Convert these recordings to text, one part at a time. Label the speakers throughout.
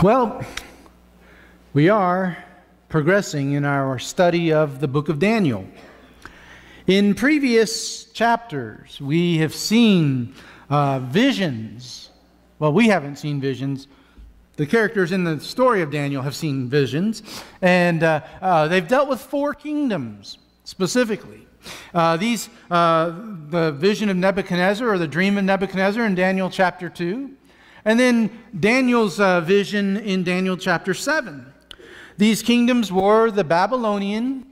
Speaker 1: Well, we are progressing in our study of the book of Daniel. In previous chapters, we have seen visions. Well, we haven't seen visions. The characters in the story of Daniel have seen visions, and they've dealt with four kingdoms specifically. The vision of Nebuchadnezzar, or the dream of Nebuchadnezzar in Daniel chapter 2, and then Daniel's vision in Daniel chapter 7. These kingdoms were the Babylonian,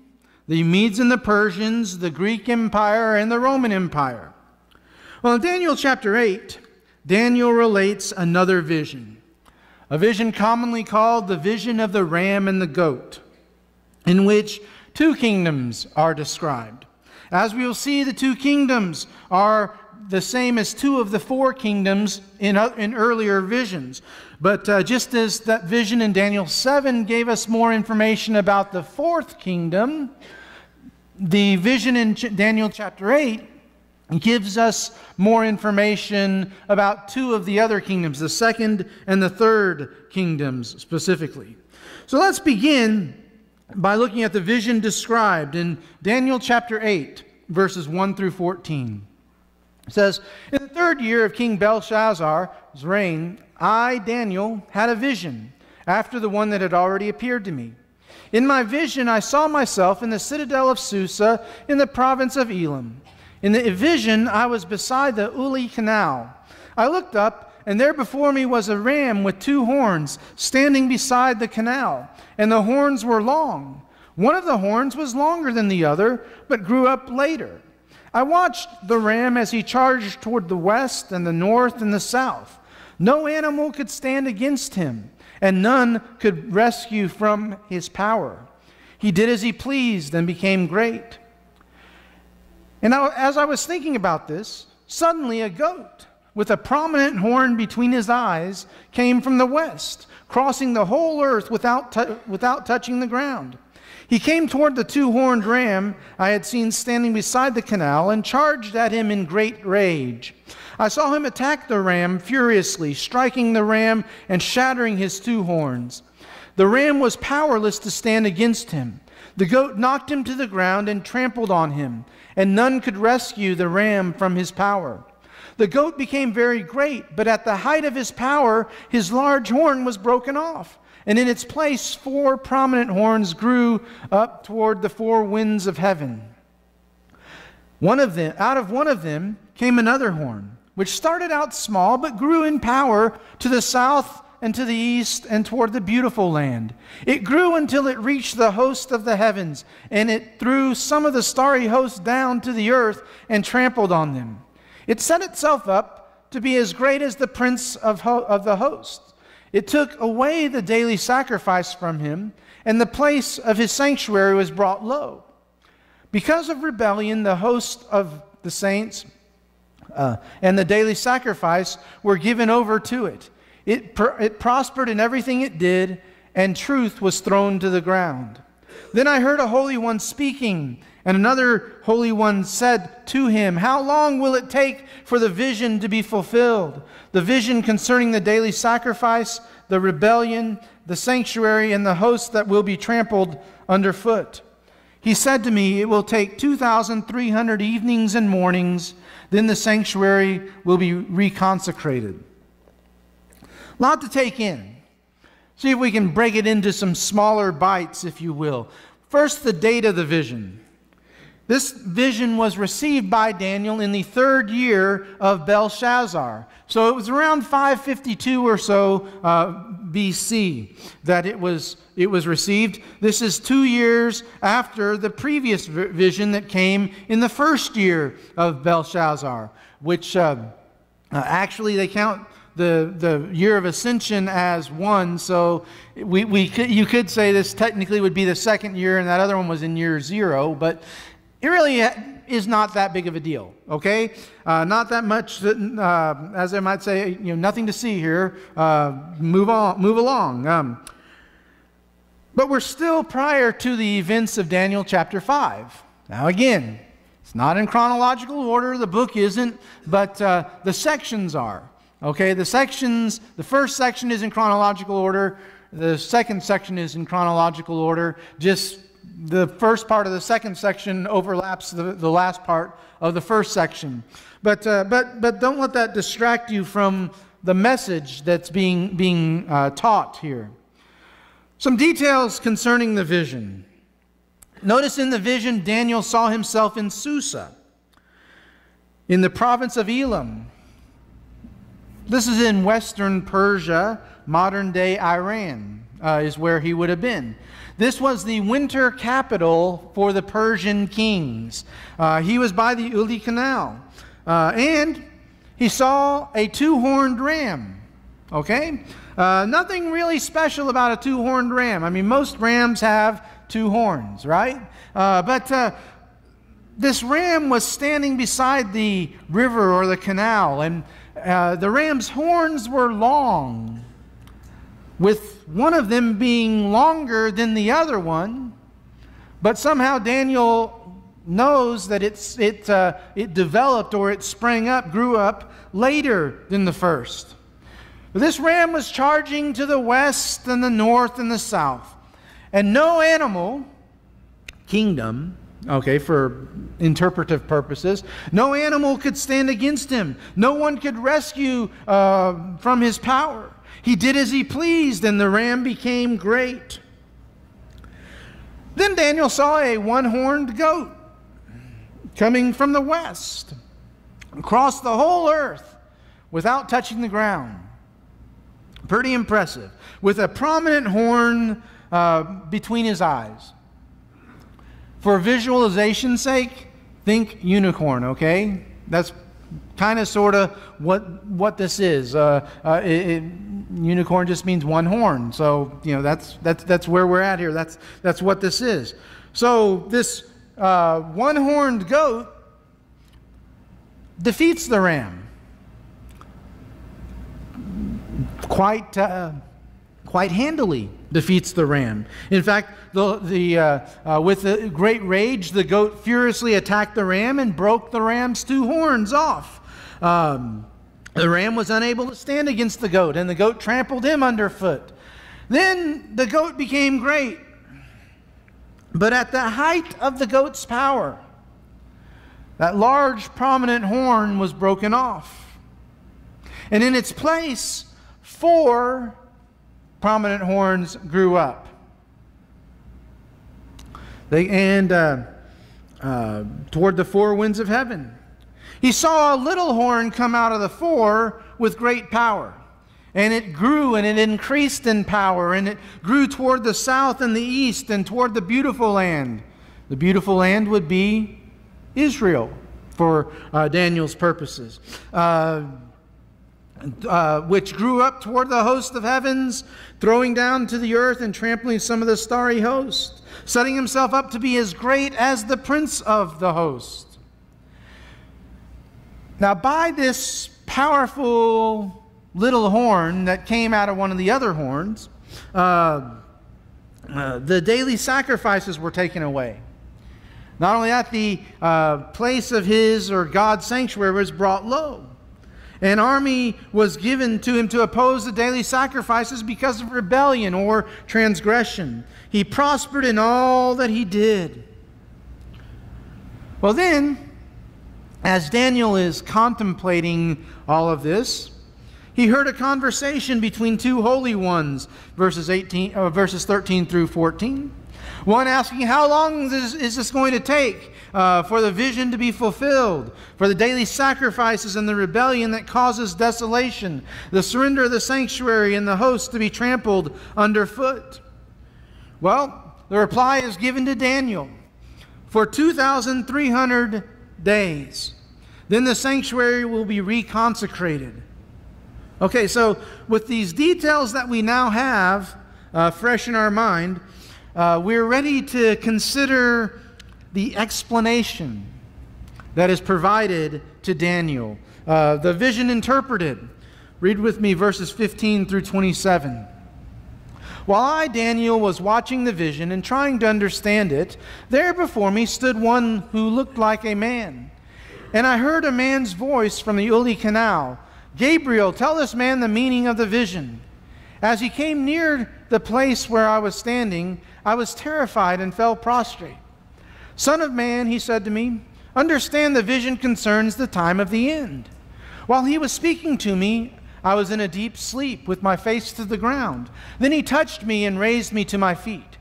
Speaker 1: the Medes and the Persians, the Greek Empire, and the Roman Empire. Well, in Daniel chapter 8, Daniel relates another vision, a vision commonly called the vision of the ram and the goat, in which two kingdoms are described. As we will see, the two kingdoms are the same as two of the four kingdoms in earlier visions. But just as that vision in Daniel 7 gave us more information about the fourth kingdom, the vision in Daniel chapter 8 gives us more information about two of the other kingdoms, the second and the third kingdoms specifically. So let's begin by looking at the vision described in Daniel chapter 8, verses 1 through 14. It says, "In the third year of King Belshazzar's reign, I, Daniel, had a vision after the one that had already appeared to me. In my vision, I saw myself in the citadel of Susa in the province of Elam. In the vision, I was beside the Uli Canal. I looked up, and there before me was a ram with two horns standing beside the canal, and the horns were long. One of the horns was longer than the other, but grew up later. I watched the ram as he charged toward the west and the north and the south. No animal could stand against him, and none could rescue from his power. He did as he pleased and became great. And as I was thinking about this, suddenly a goat with a prominent horn between his eyes came from the west, crossing the whole earth without touching the ground. He came toward the two-horned ram I had seen standing beside the canal and charged at him in great rage. I saw him attack the ram furiously, striking the ram and shattering his two horns. The ram was powerless to stand against him. The goat knocked him to the ground and trampled on him, and none could rescue the ram from his power. The goat became very great, but at the height of his power, his large horn was broken off. And in its place, four prominent horns grew up toward the four winds of heaven. Out of one of them came another horn, which started out small, but grew in power to the south and to the east and toward the beautiful land. It grew until it reached the host of the heavens, and it threw some of the starry host down to the earth and trampled on them. It set itself up to be as great as the prince of the host. It took away the daily sacrifice from him, and the place of his sanctuary was brought low. Because of rebellion, the host of the saints and the daily sacrifice were given over to it. It prospered in everything it did, and truth was thrown to the ground. Then I heard a holy one speaking, and another holy one said to him, 'How long will it take for the vision to be fulfilled? The vision concerning the daily sacrifice, the rebellion, the sanctuary, and the host that will be trampled underfoot?' He said to me, 'It will take 2,300 evenings and mornings, then the sanctuary will be reconsecrated.'" A lot to take in. See if we can break it into some smaller bites, if you will. First, the date of the vision. This vision was received by Daniel in the third year of Belshazzar. So it was around 552 or so BC that it was received. This is 2 years after the previous vision that came in the first year of Belshazzar, which actually they count the year of ascension as one. So you could say this technically would be the second year, and that other one was in year 0, but it really is not that big of a deal, okay? Not that much, as I might say, nothing to see here. Move along. But we're still prior to the events of Daniel chapter 5. Now again, it's not in chronological order, the book isn't, but the sections are. Okay, the first section is in chronological order. The second section is in chronological order. Just the first part of the second section overlaps the last part of the first section. But don't let that distract you from the message that's being taught here. Some details concerning the vision. Notice in the vision, Daniel saw himself in Susa, in the province of Elam. This is in western Persia, modern-day Iran is where he would have been. This was the winter capital for the Persian kings. He was by the Uli Canal. And he saw a two-horned ram. Okay? Nothing really special about a two-horned ram. I mean, most rams have two horns, right? But this ram was standing beside the river or the canal, and the ram's horns were long, with one of them being longer than the other one. But somehow Daniel knows that it developed, or it sprang up, grew up later than the first. This ram was charging to the west and the north and the south. And no animal, kingdom, okay, for interpretive purposes, no animal could stand against him. No one could rescue from his power. He did as he pleased, and the ram became great. Then Daniel saw a one-horned goat coming from the west, across the whole earth without touching the ground. Pretty impressive. With a prominent horn between his eyes. For visualization's sake, think unicorn, okay? That's kind of sort of what this is. Unicorn just means one horn. So, you know, that's where we're at here. That's what this is. So this one-horned goat defeats the ram quite handily. Defeats the ram. In fact, with a great rage, the goat furiously attacked the ram and broke the ram's two horns off. The ram was unable to stand against the goat, and the goat trampled him underfoot. Then the goat became great. But at the height of the goat's power, that large prominent horn was broken off. And in its place, 4 prominent horns grew up. Toward the 4 winds of heaven. He saw a little horn come out of the 4 with great power. And it grew and it increased in power, and it grew toward the south and the east and toward the beautiful land. The beautiful land would be Israel for Daniel's purposes. Which grew up toward the host of heavens, throwing down to the earth and trampling some of the starry host, setting himself up to be as great as the prince of the host. Now, by this powerful little horn that came out of one of the other horns, the daily sacrifices were taken away. Not only that, the place of his or God's sanctuary was brought low. An army was given to him to oppose the daily sacrifices because of rebellion or transgression. He prospered in all that he did. Well then, as Daniel is contemplating all of this, he heard a conversation between 2 holy ones, verses 13 through 14. One asking, how long is this going to take for the vision to be fulfilled, for the daily sacrifices and the rebellion that causes desolation, the surrender of the sanctuary and the host to be trampled underfoot? Well, the reply is given to Daniel. For 2,300 days, then the sanctuary will be reconsecrated. Okay, so with these details that we now have fresh in our mind, we're ready to consider the explanation that is provided to Daniel. The vision interpreted. Read with me verses 15 through 27. While I, Daniel, was watching the vision and trying to understand it, there before me stood one who looked like a man. And I heard a man's voice from the Uli Canal, Gabriel, tell this man the meaning of the vision. As he came near the place where I was standing, I was terrified and fell prostrate. Son of man, he said to me, understand the vision concerns the time of the end. While he was speaking to me, I was in a deep sleep with my face to the ground. Then he touched me and raised me to my feet.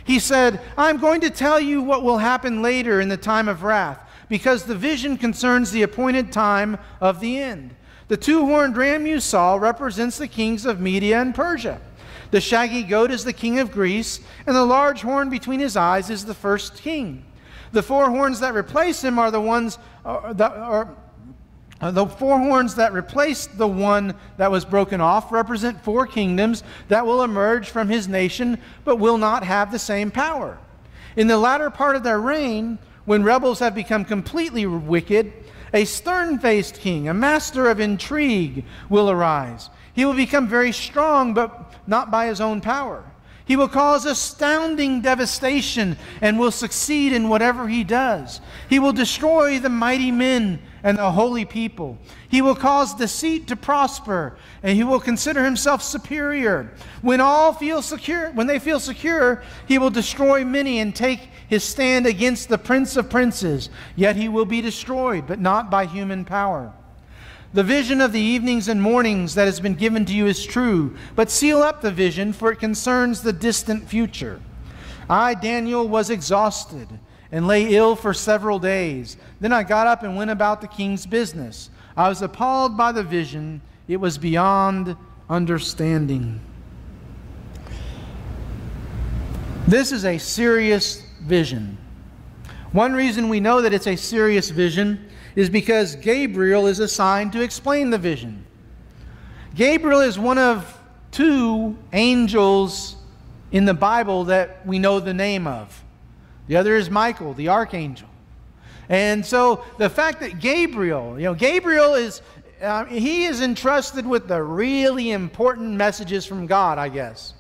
Speaker 1: He said, I'm going to tell you what will happen later in the time of wrath, because the vision concerns the appointed time of the end. The two-horned ram you saw represents the kings of Media and Persia. The shaggy goat is the king of Greece, and the large horn between his eyes is the first king. The four horns that replace him are the ones the four horns that replaced the one that was broken off represent four kingdoms that will emerge from his nation, but will not have the same power. In the latter part of their reign, when rebels have become completely wicked, a stern-faced king, a master of intrigue, will arise. He will become very strong, but not by his own power. He will cause astounding devastation and will succeed in whatever he does. He will destroy the mighty men and the holy people. He will cause deceit to prosper, and he will consider himself superior. When they feel secure, he will destroy many and take his stand against the Prince of Princes. Yet he will be destroyed, but not by human power. The vision of the evenings and mornings that has been given to you is true, but seal up the vision, for it concerns the distant future. I, Daniel, was exhausted and lay ill for several days. Then I got up and went about the king's business. I was appalled by the vision. It was beyond understanding. This is a serious vision. One reason we know that it's a serious vision is because Gabriel is assigned to explain the vision. Gabriel is one of two angels in the Bible that we know the name of. The other is Michael, the archangel. And so the fact that Gabriel is he is entrusted with the really important messages from God, I guess.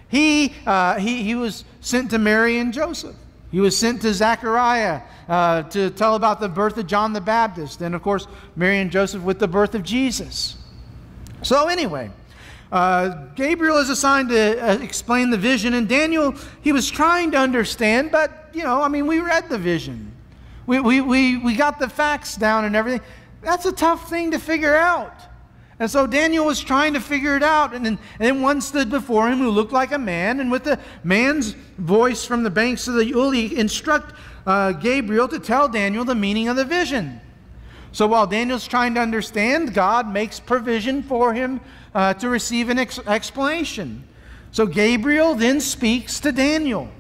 Speaker 1: He was sent to Mary and Joseph. He was sent to Zechariah to tell about the birth of John the Baptist. And, of course, Mary and Joseph with the birth of Jesus. So anyway, Gabriel is assigned to explain the vision. And Daniel, he was trying to understand, but, we read the vision. We got the facts down and everything. That's a tough thing to figure out. And so Daniel was trying to figure it out. And then one stood before him who looked like a man. And with the man's voice from the banks of the Uli, instruct Gabriel to tell Daniel the meaning of the vision. So while Daniel's trying to understand, God makes provision for him to receive an explanation. So Gabriel then speaks to Daniel.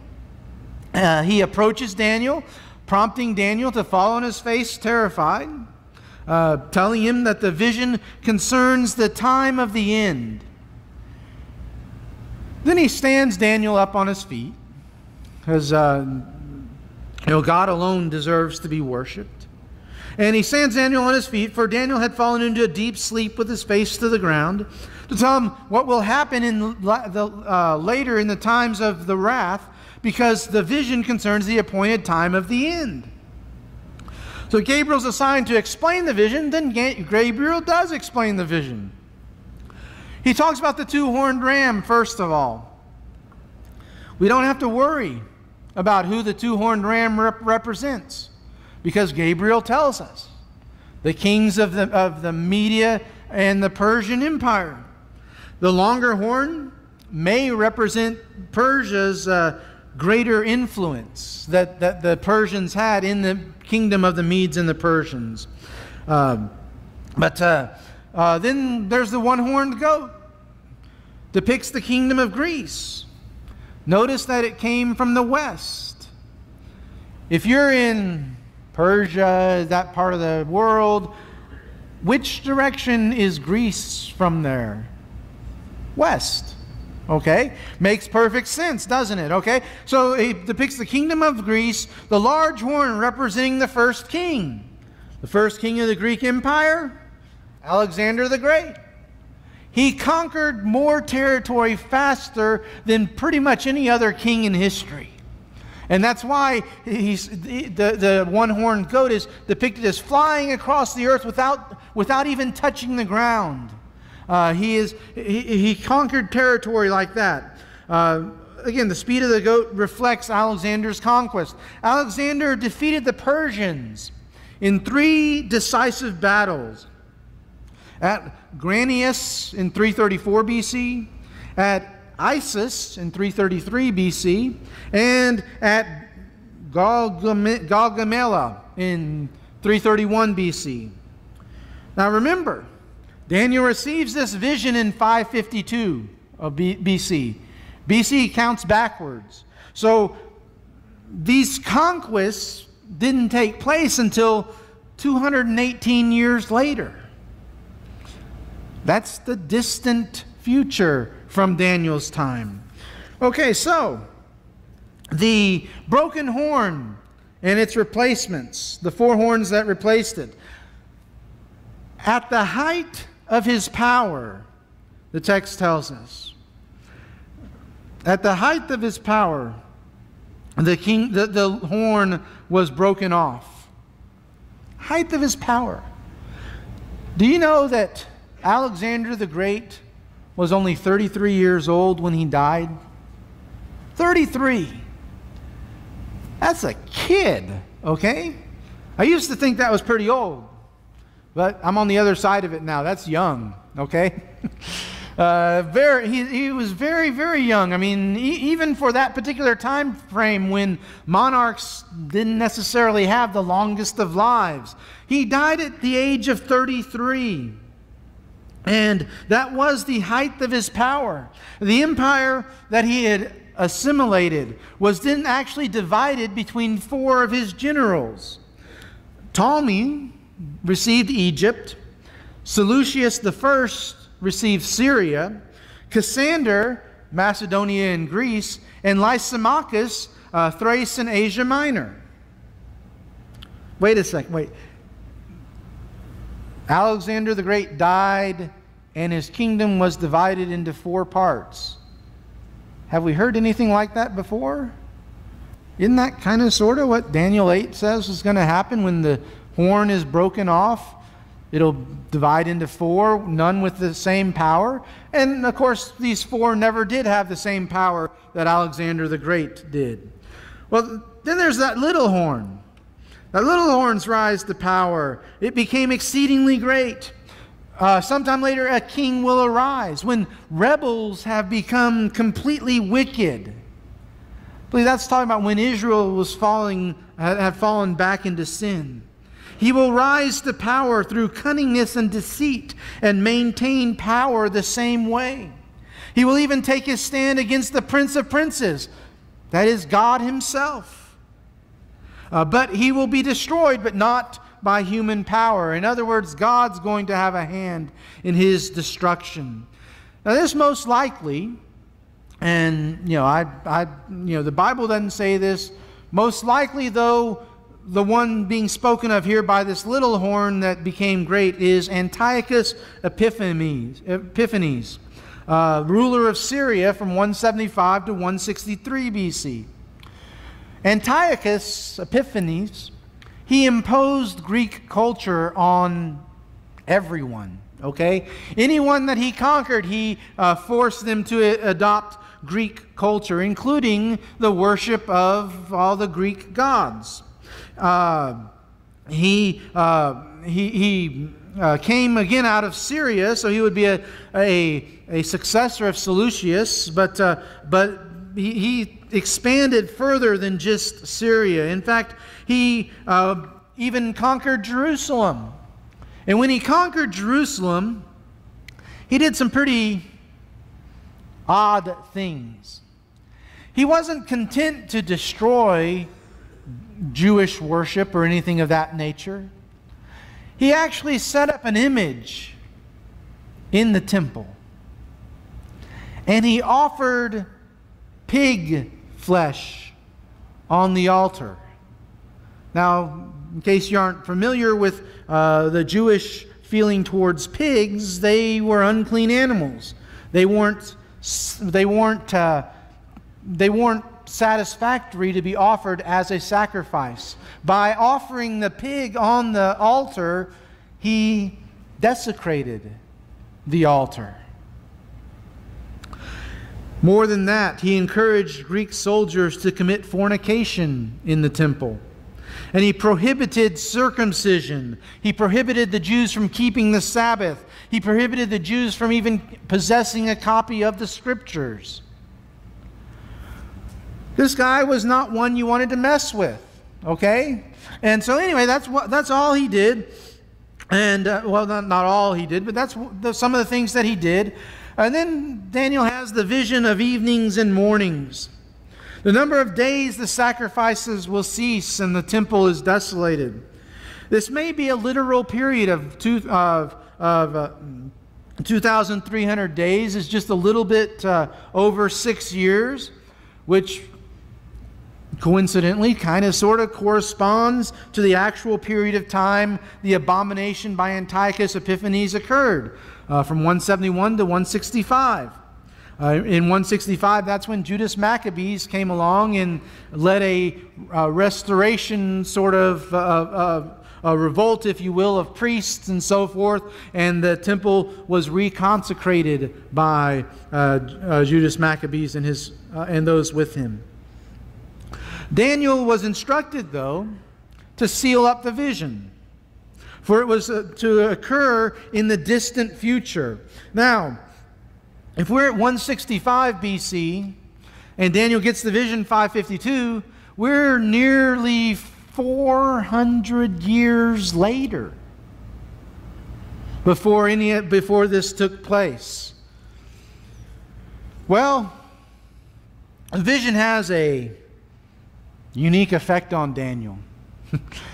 Speaker 1: He approaches Daniel, prompting Daniel to fall on his face terrified. Telling him that the vision concerns the time of the end. Then he stands Daniel up on his feet, because God alone deserves to be worshipped. And he stands Daniel on his feet, for Daniel had fallen into a deep sleep with his face to the ground, to tell him what will happen later in the times of the wrath, because the vision concerns the appointed time of the end. So Gabriel's assigned to explain the vision. Then Gabriel does explain the vision. He talks about the two-horned ram, first of all. We don't have to worry about who the two-horned ram represents, because Gabriel tells us. The kings of the Media and the Persian Empire. The longer horn may represent Persia's greater influence that the Persians had in the kingdom of the Medes and the Persians. But then there's the one-horned goat. Depicts the kingdom of Greece. Notice that it came from the west. If you're in Persia, that part of the world, which direction is Greece from there? West. Okay? Makes perfect sense, doesn't it? Okay? So it depicts the kingdom of Greece, the large horn representing the first king. The first king of the Greek Empire, Alexander the Great. He conquered more territory faster than pretty much any other king in history. And that's why the one-horned goat is depicted as flying across the earth without even touching the ground. He conquered territory like that. Again, the speed of the goat reflects Alexander's conquest. Alexander defeated the Persians in 3 decisive battles. At Granius in 334 BC, at Issus in 333 BC, and at Gaugamela in 331 BC. Now remember, Daniel receives this vision in 552 of BC. BC counts backwards. So these conquests didn't take place until 218 years later. That's the distant future from Daniel's time. Okay, so the broken horn and its replacements, the 4 horns that replaced it. At the height of his power, the text tells us, at the height of his power, the horn was broken off. Height of his power. Do you know that Alexander the Great was only 33 years old when he died? 33. That's a kid, okay? I used to think that was pretty old, but I'm on the other side of it now. That's young, okay? He was very, very young. I mean, even for that particular time frame when monarchs didn't necessarily have the longest of lives. He died at the age of 33. And that was the height of his power. The empire that he had assimilated was then actually divided between 4 of his generals. Ptolemy received Egypt. Seleucus I received Syria. Cassander, Macedonia and Greece. And Lysimachus, Thrace and Asia Minor. Wait a second, wait. Alexander the Great died and his kingdom was divided into 4 parts. Have we heard anything like that before? Isn't that kind of sort of what Daniel 8 says is going to happen when the horn is broken off? It'll divide into 4, none with the same power. And of course, these 4 never did have the same power that Alexander the Great did. Well, then there's that little horn. That little horn's rise to power, it became exceedingly great. Sometime later, a king will arise when rebels have become completely wicked. I believe that's talking about when Israel was had fallen back into sin. He will rise to power through cunningness and deceit and maintain power the same way. He will even take his stand against the Prince of Princes, that is God himself. But he will be destroyed, but not by human power. In other words, God's going to have a hand in his destruction. Now, this most likely, and the Bible doesn't say this. Most likely, though, the one being spoken of here by this little horn that became great is Antiochus Epiphanes, ruler of Syria from 175 to 163 BC. Antiochus Epiphanes, he imposed Greek culture on everyone, okay? Anyone that he conquered, he forced them to adopt Greek culture, including the worship of all the Greek gods. He came again out of Syria, so he would be a successor of Seleucus, but he expanded further than just Syria. In fact, he even conquered Jerusalem. And when he conquered Jerusalem, he did some pretty odd things. He wasn't content to destroy Jewish worship or anything of that nature. He actually set up an image in the temple. And he offered pig flesh on the altar. Now, in case you aren't familiar with the Jewish feeling towards pigs, they were unclean animals. They weren't satisfactory to be offered as a sacrifice. By offering the pig on the altar, he desecrated the altar. More than that, he encouraged Greek soldiers to commit fornication in the temple. And he prohibited circumcision. He prohibited the Jews from keeping the Sabbath. He prohibited the Jews from even possessing a copy of the Scriptures. This guy was not one you wanted to mess with, okay? And so anyway, that's all he did. And, well, not all he did, but that's some of the things that he did. And then Daniel has the vision of evenings and mornings. The number of days the sacrifices will cease and the temple is desolated. This may be a literal period of 2,300 days. It's just a little bit over 6 years, which coincidentally kind of sort of corresponds to the actual period of time the abomination by Antiochus Epiphanes occurred, from 171 to 165. In 165, that's when Judas Maccabees came along and led a restoration sort of a revolt, if you will, of priests and so forth, and the temple was reconsecrated by Judas Maccabees and those with him. Daniel was instructed, though, to seal up the vision, for it was to occur in the distant future. Now, if we're at 165 BC and Daniel gets the vision 552, we're nearly 400 years later before this took place. Well, the vision has a unique effect on Daniel.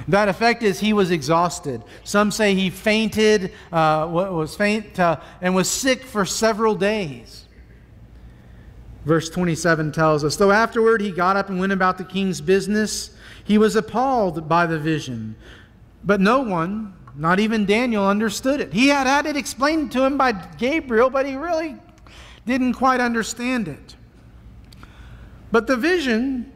Speaker 1: That effect is he was exhausted. Some say he fainted, and was sick for several days. Verse 27 tells us, though afterward he got up and went about the king's business, he was appalled by the vision. But no one, not even Daniel, understood it. He had it explained to him by Gabriel, but he really didn't quite understand it. But the vision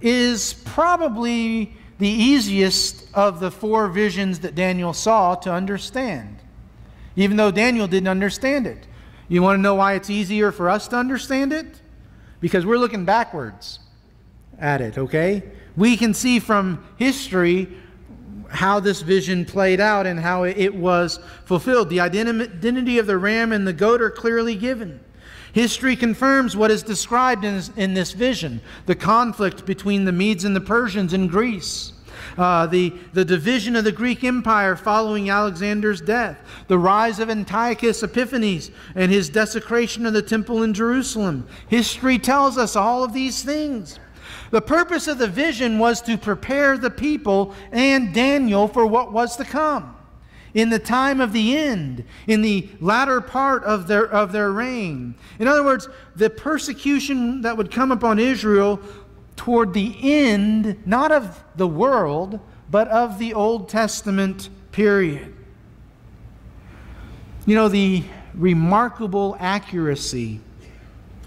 Speaker 1: is probably the easiest of the 4 visions that Daniel saw to understand, even though Daniel didn't understand it. You want to know why it's easier for us to understand it? Because we're looking backwards at it, okay? We can see from history how this vision played out and how it was fulfilled. The identity of the ram and the goat are clearly given. History confirms what is described in this vision: the conflict between the Medes and the Persians in Greece, the division of the Greek Empire following Alexander's death, the rise of Antiochus Epiphanes and his desecration of the temple in Jerusalem. History tells us all of these things. The purpose of the vision was to prepare the people and Daniel for what was to come in the time of the end, in the latter part of their reign. In other words, the persecution that would come upon Israel toward the end, not of the world, but of the Old Testament period. You know, the remarkable accuracy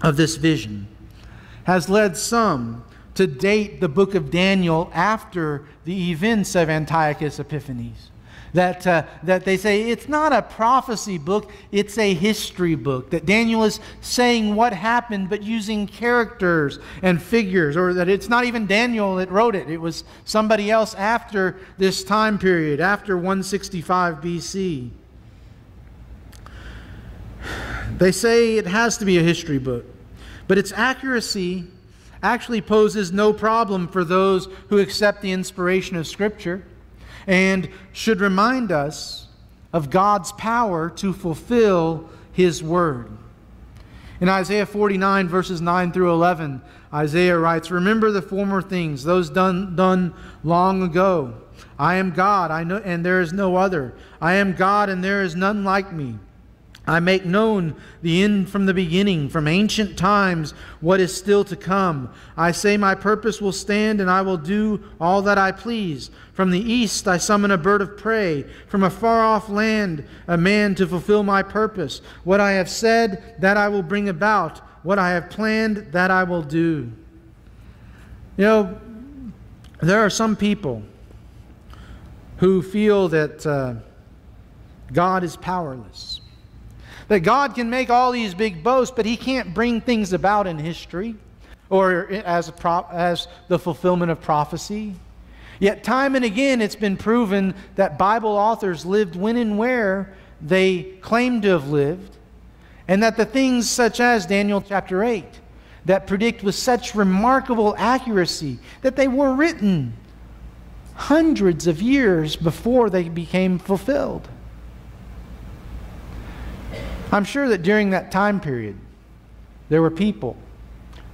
Speaker 1: of this vision has led some to date the book of Daniel after the events of Antiochus Epiphanes. That they say it's not a prophecy book, it's a history book. That Daniel is saying what happened, but using characters and figures, or that it's not even Daniel that wrote it. It was somebody else after this time period, after 165 BC. They say it has to be a history book, but its accuracy actually poses no problem for those who accept the inspiration of Scripture, and should remind us of God's power to fulfill His Word. In Isaiah 49, verses 9 through 11, Isaiah writes, "Remember the former things, those done long ago. I am God, I know, and there is no other. I am God, and there is none like me. I make known the end from the beginning, from ancient times what is still to come. I say my purpose will stand, and I will do all that I please. From the east I summon a bird of prey, from a far-off land a man to fulfill my purpose. What I have said, that I will bring about. What I have planned, that I will do." You know, there are some people who feel that God is powerless. That God can make all these big boasts, but He can't bring things about in history or as the fulfillment of prophecy. Yet time and again it's been proven that Bible authors lived when and where they claimed to have lived, and that the things such as Daniel chapter 8 that predict with such remarkable accuracy that they were written hundreds of years before they became fulfilled. I'm sure that during that time period, there were people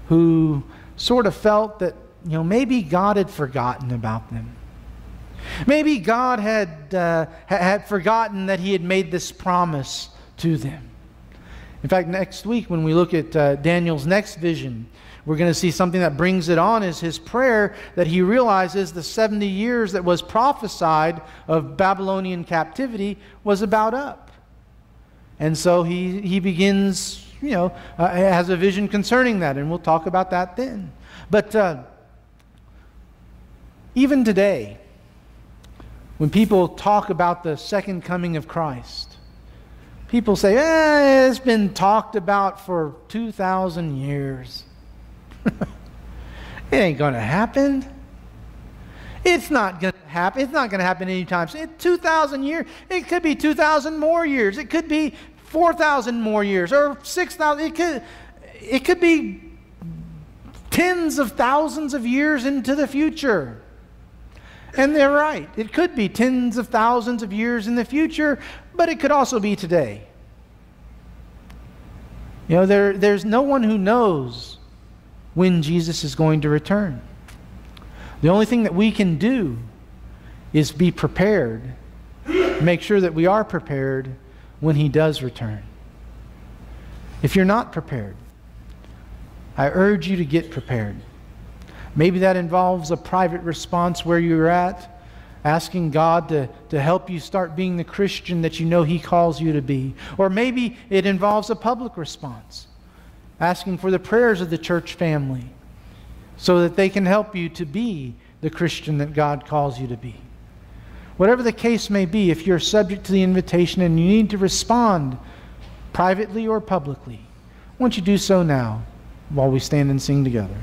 Speaker 1: who sort of felt that, maybe God had forgotten about them. Maybe God had forgotten that He had made this promise to them. In fact, next week when we look at Daniel's next vision, we're going to see something that brings it on is his prayer that he realizes the 70 years that was prophesied of Babylonian captivity was about up. And so he begins, has a vision concerning that, and we'll talk about that then. But even today, when people talk about the second coming of Christ, people say, it's been talked about for 2,000 years. It ain't going to happen. It's not going to happen. It's not going to happen anytime soon. 2,000 years. It could be 2,000 more years. It could be 4,000 more years or 6,000. It could be tens of thousands of years into the future. And they're right. It could be tens of thousands of years in the future, but it could also be today. There's no one who knows when Jesus is going to return. The only thing that we can do is be prepared, make sure that we are prepared when He does return. If you're not prepared, I urge you to get prepared. Maybe that involves a private response where you're at, asking God to help you start being the Christian that you know He calls you to be. Or maybe it involves a public response, asking for the prayers of the church family so that they can help you to be the Christian that God calls you to be. Whatever the case may be, if you're subject to the invitation and you need to respond privately or publicly, why don't you do so now while we stand and sing together.